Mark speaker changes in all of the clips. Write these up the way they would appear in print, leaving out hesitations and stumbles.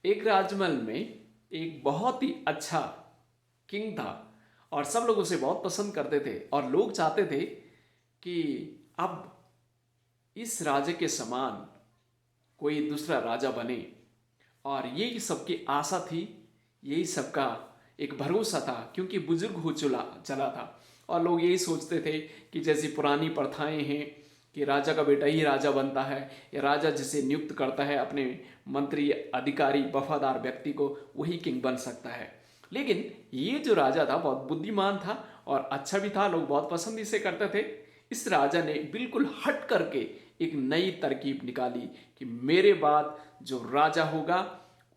Speaker 1: एक राजमहल में एक बहुत ही अच्छा किंग था और सब लोग उसे बहुत पसंद करते थे और लोग चाहते थे कि अब इस राजा के समान कोई दूसरा राजा बने। और यही सबकी आशा थी, यही सबका एक भरोसा था, क्योंकि बुजुर्ग हो चला चला था और लोग यही सोचते थे कि जैसी पुरानी प्रथाएं हैं कि राजा का बेटा ही राजा बनता है या राजा जिसे नियुक्त करता है अपने मंत्री अधिकारी वफादार व्यक्ति को, वही किंग बन सकता है। लेकिन ये जो राजा था बहुत बुद्धिमान था और अच्छा भी था, लोग बहुत पसंद इसे करते थे। इस राजा ने बिल्कुल हट करके एक नई तरकीब निकाली कि मेरे बाद जो राजा होगा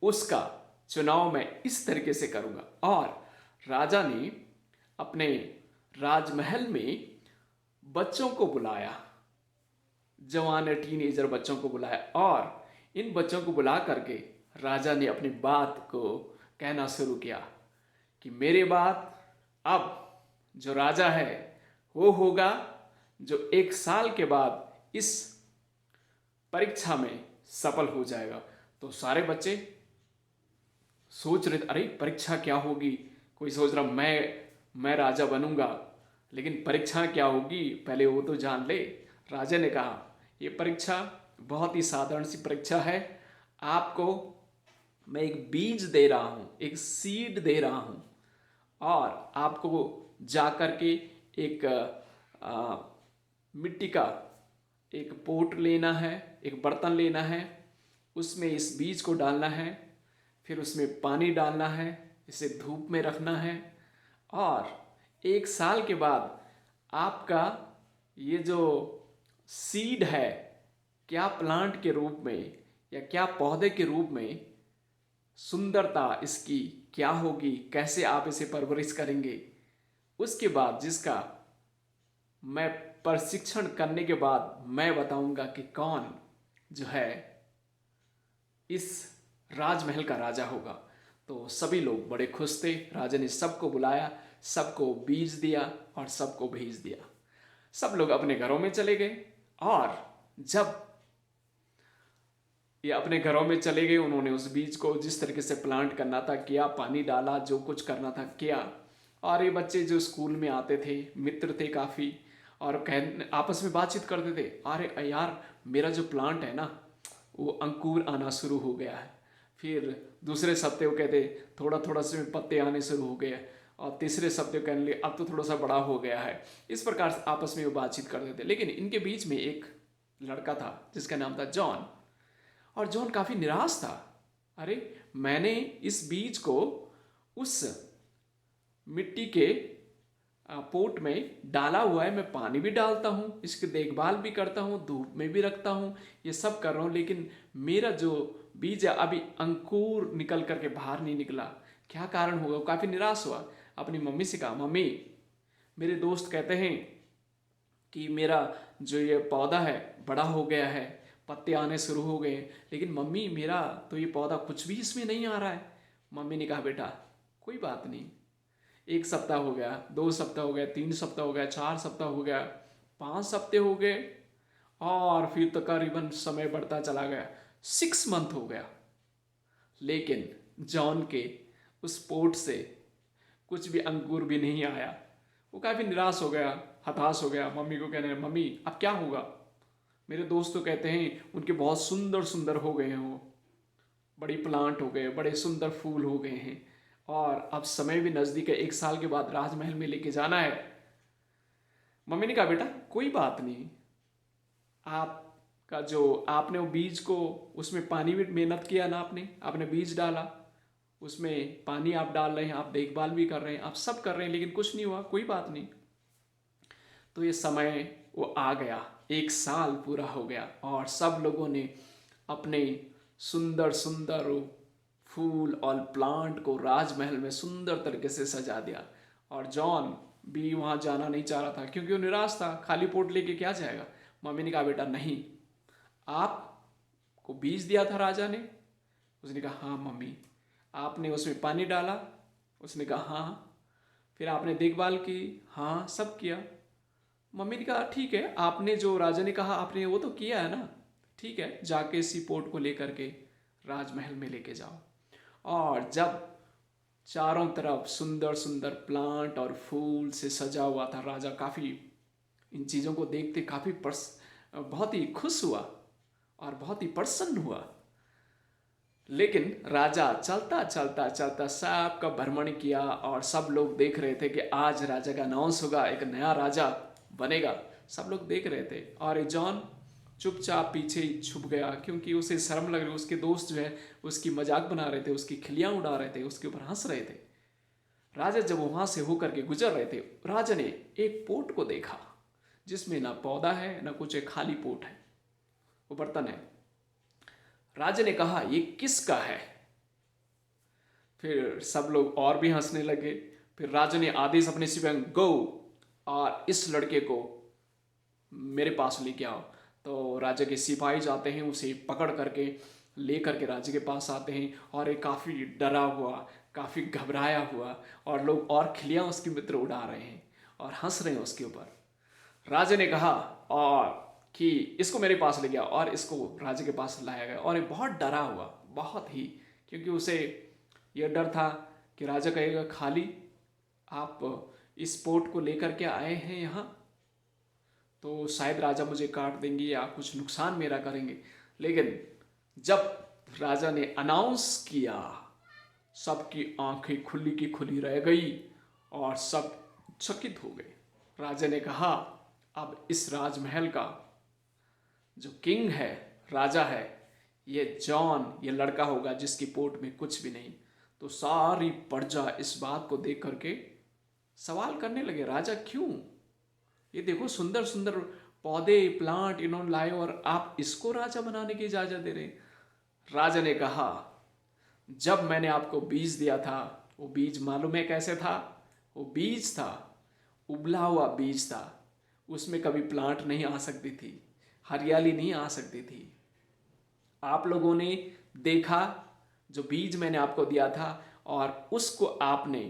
Speaker 1: उसका चुनाव मैं इस तरीके से करूंगा। और राजा ने अपने राजमहल में बच्चों को बुलाया, जवान टीनेजर बच्चों को बुलाया और इन बच्चों को बुला करके राजा ने अपनी बात को कहना शुरू किया कि मेरे बाद अब जो राजा है वो होगा जो 1 साल के बाद इस परीक्षा में सफल हो जाएगा। तो सारे बच्चे सोच रहे थे, अरे परीक्षा क्या होगी, कोई सोच रहा मैं राजा बनूंगा, लेकिन परीक्षा क्या होगी पहले वो तो जान ले। राजा ने कहा ये परीक्षा बहुत ही साधारण सी परीक्षा है, आपको मैं एक बीज दे रहा हूं, एक सीड दे रहा हूं और आपको जाकर के एक आ, मिट्टी का एक पोट लेना है, एक बर्तन लेना है, उसमें इस बीज को डालना है, फिर उसमें पानी डालना है, इसे धूप में रखना है और 1 साल के बाद आपका ये जो सीड है, क्या प्लांट के रूप में या क्या पौधे के रूप में सुंदरता इसकी क्या होगी, कैसे आप इसे परवरिश करेंगे, उसके बाद जिसका मैं प्रशिक्षण करने के बाद मैं बताऊंगा कि कौन जो है इस राजमहल का राजा होगा। तो सभी लोग बड़े खुश थे। राजा ने सबको बुलाया, सबको बीज दिया और सबको भेज दिया। सब लोग अपने घरों में चले गए और जब ये अपने घरों में चले गए, उन्होंने उस बीज को जिस तरीके से प्लांट करना था किया, पानी डाला, जो कुछ करना था किया। और ये बच्चे जो स्कूल में आते थे, मित्र थे काफ़ी, और कह आपस में बातचीत करते थे, अरे यार मेरा जो प्लांट है ना वो अंकुर आना शुरू हो गया है। फिर दूसरे सप्ते वो कहते थोड़ा थोड़ा से पत्ते आने शुरू हो गए, और तीसरे सप्ते कहने लगे अब तो थोड़ा सा बड़ा हो गया है। इस प्रकार से आपस में वो बातचीत करते थे। लेकिन इनके बीच में एक लड़का था जिसका नाम था जॉन, और जॉन काफी निराश था। अरे मैंने इस बीज को उस मिट्टी के पोट में डाला हुआ है, मैं पानी भी डालता हूँ, इसकी देखभाल भी करता हूँ, धूप में भी रखता हूँ, ये सब कर रहा हूँ, लेकिन मेरा जो बीज है अभी अंकुर निकल करके बाहर नहीं निकला, क्या कारण होगा। वो काफ़ी निराश हुआ। अपनी मम्मी से कहा, मम्मी मेरे दोस्त कहते हैं कि मेरा जो ये पौधा है बड़ा हो गया है, पत्ते आने शुरू हो गए, लेकिन मम्मी मेरा तो ये पौधा कुछ भी इसमें नहीं आ रहा है। मम्मी ने कहा, बेटा कोई बात नहीं, 1 सप्ताह हो गया, 2 सप्ताह हो गया, 3 सप्ताह हो गया, 4 सप्ताह हो गया, 5 हफ्ते हो गए, और फिर तकरीबन समय बढ़ता चला गया, 6 मंथ हो गया, लेकिन जॉन के उस पोट से कुछ भी अंकुर भी नहीं आया। वो काफ़ी निराश हो गया, हताश हो गया। मम्मी को कहने, मम्मी अब क्या होगा, मेरे दोस्त तो कहते हैं उनके बहुत सुंदर सुंदर हो गए हैं, वो बड़ी प्लांट हो गए, बड़े सुंदर फूल हो गए हैं, और अब समय भी नज़दीक है, 1 साल के बाद राजमहल में लेके जाना है। मम्मी ने कहा, बेटा कोई बात नहीं, आपका जो आपने वो बीज को उसमें पानी भी मेहनत किया ना, आपने बीज डाला, उसमें पानी आप डाल रहे हैं, आप देखभाल भी कर रहे हैं, आप सब कर रहे हैं, लेकिन कुछ नहीं हुआ, कोई बात नहीं। तो ये समय वो आ गया, 1 साल पूरा हो गया और सब लोगों ने अपने सुंदर सुंदर फूल और प्लांट को राजमहल में सुंदर तरीके से सजा दिया। और जॉन भी वहाँ जाना नहीं चाह रहा था, क्योंकि वो निराश था, खाली पोट लेके क्या जाएगा। मम्मी ने कहा, बेटा नहीं, आपको बीज दिया था राजा ने। उसने कहा, हाँ मम्मी। आपने उसमें पानी डाला। उसने कहा, हाँ। फिर आपने देखभाल की। हाँ, सब किया। मम्मी ने कहा, ठीक है, आपने जो राजा ने कहा आपने वो तो किया है ना, ठीक है, जाके इसी पोर्ट को लेकर के राजमहल में लेके जाओ। और जब चारों तरफ सुंदर सुंदर प्लांट और फूल से सजा हुआ था, राजा काफ़ी इन चीज़ों को देखते काफ़ी बहुत ही खुश हुआ और बहुत ही प्रसन्न हुआ। लेकिन राजा चलता चलता चलता सबका भ्रमण किया और सब लोग देख रहे थे कि आज राजा का अनाउंस होगा, एक नया राजा बनेगा। सब लोग देख रहे थे और ये जॉन चुपचाप पीछे ही छुप गया, क्योंकि उसे शर्म लग रही। उसके दोस्त जो है उसकी मजाक बना रहे थे, उसकी खिल्लियाँ उड़ा रहे थे, उसके ऊपर हंस रहे थे। राजा जब वहाँ से होकर के गुजर रहे थे, राजा ने एक पोट को देखा जिसमें ना पौधा है ना कुछ, एक खाली पोट है, वो बर्तन है। राजा ने कहा ये किसका है? फिर सब लोग और भी हंसने लगे। फिर राजा ने आदेश अपने सिपाही गो और इस लड़के को मेरे पास लेके आओ। तो राजा के सिपाही जाते हैं, उसे पकड़ करके ले करके राजा के पास आते हैं और ये काफ़ी डरा हुआ, काफ़ी घबराया हुआ, और लोग और खिलियाँ उसके मित्र उड़ा रहे हैं और हंस रहे हैं उसके ऊपर। राजा ने कहा और कि इसको मेरे पास ले गया और इसको राजा के पास लाया गया। और ये बहुत डरा हुआ, बहुत ही, क्योंकि उसे यह डर था कि राजा कहेगा खाली आप इस पोट को लेकर के आए हैं यहाँ, तो शायद राजा मुझे काट देंगे या कुछ नुकसान मेरा करेंगे। लेकिन जब राजा ने अनाउंस किया, सबकी आंखें खुली की खुली रह गई और सब चकित हो गए। राजा ने कहा अब इस राजमहल का जो किंग है, राजा है, ये जॉन, ये लड़का होगा जिसकी पोट में कुछ भी नहीं। तो सारी प्रजा इस बात को देख करके सवाल करने लगे, राजा क्यों? ये देखो सुंदर सुंदर पौधे प्लांट इन्होंने लाए और आप इसको राजा बनाने की इजाजत दे रहे। राजा ने कहा जब मैंने आपको बीज दिया था, वो बीज मालूम है कैसे था? वो बीज था, उबला हुआ बीज था, उसमें कभी प्लांट नहीं आ सकती थी, हरियाली नहीं आ सकती थी। आप लोगों ने देखा जो बीज मैंने आपको दिया था और उसको आपने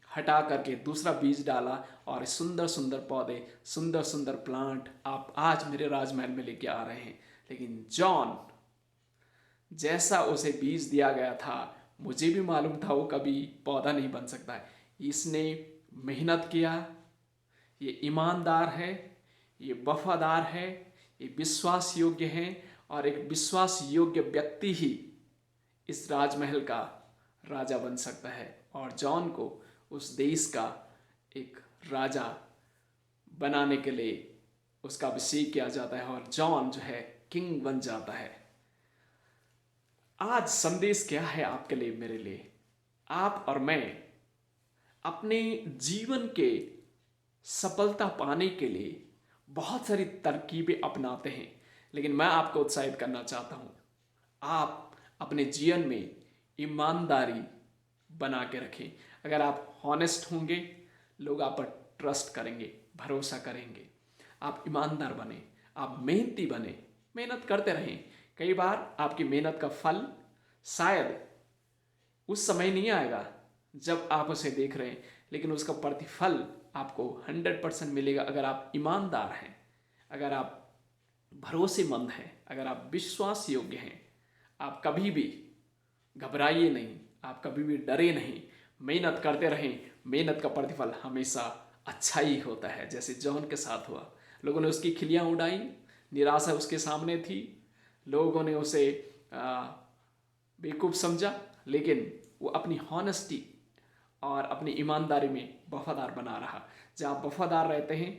Speaker 1: हटा करके दूसरा बीज डाला और सुंदर सुंदर पौधे, सुंदर सुंदर प्लांट आप आज मेरे राजमहल में लेके आ रहे हैं। लेकिन जॉन, जैसा उसे बीज दिया गया था, मुझे भी मालूम था वो कभी पौधा नहीं बन सकता है। इसने मेहनत किया, ये ईमानदार है, ये वफादार है, ये विश्वास योग्य है, और एक विश्वास योग्य व्यक्ति ही इस राजमहल का राजा बन सकता है। और जॉन को उस देश का एक राजा बनाने के लिए उसका अभिषेक किया जाता है और जॉन जो है किंग बन जाता है। आज संदेश क्या है आपके लिए, मेरे लिए? आप और मैं अपने जीवन के सफलता पाने के लिए बहुत सारी तरकीबें अपनाते हैं, लेकिन मैं आपको उत्साहित करना चाहता हूँ, आप अपने जीवन में ईमानदारी बना के रखें। अगर आप हॉनेस्ट होंगे, लोग आप पर ट्रस्ट करेंगे, भरोसा करेंगे। आप ईमानदार बने, आप मेहनती बने, मेहनत करते रहें। कई बार आपकी मेहनत का फल शायद उस समय नहीं आएगा जब आप उसे देख रहे हैं, लेकिन उसका प्रतिफल आपको 100% मिलेगा अगर आप ईमानदार हैं, अगर आप भरोसेमंद हैं, अगर आप विश्वास योग्य हैं। आप कभी भी घबराइए नहीं, आप कभी भी डरे नहीं, मेहनत करते रहें। मेहनत का प्रतिफल हमेशा अच्छा ही होता है, जैसे जॉन के साथ हुआ। लोगों ने उसकी खिल्लियाँ उड़ाई, निराशा उसके सामने थी, लोगों ने उसे बेवकूफ़ समझा, लेकिन वो अपनी हॉनेस्टी और अपनी ईमानदारी में वफादार बना रहा। जब आप वफादार रहते हैं,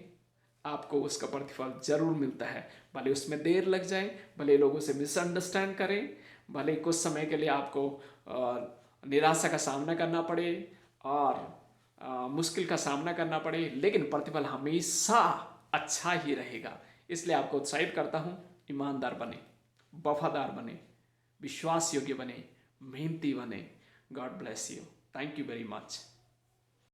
Speaker 1: आपको उसका प्रतिफल जरूर मिलता है, भले उसमें देर लग जाए, भले लोगों से मिसअंडरस्टैंड करें, भले कुछ समय के लिए आपको निराशा का सामना करना पड़े और मुश्किल का सामना करना पड़े, लेकिन प्रतिफल हमेशा अच्छा ही रहेगा। इसलिए आपको उत्साहित करता हूँ, ईमानदार बने, वफादार बने, विश्वास योग्य बने, मेहनती बने। God bless you. Thank you very much.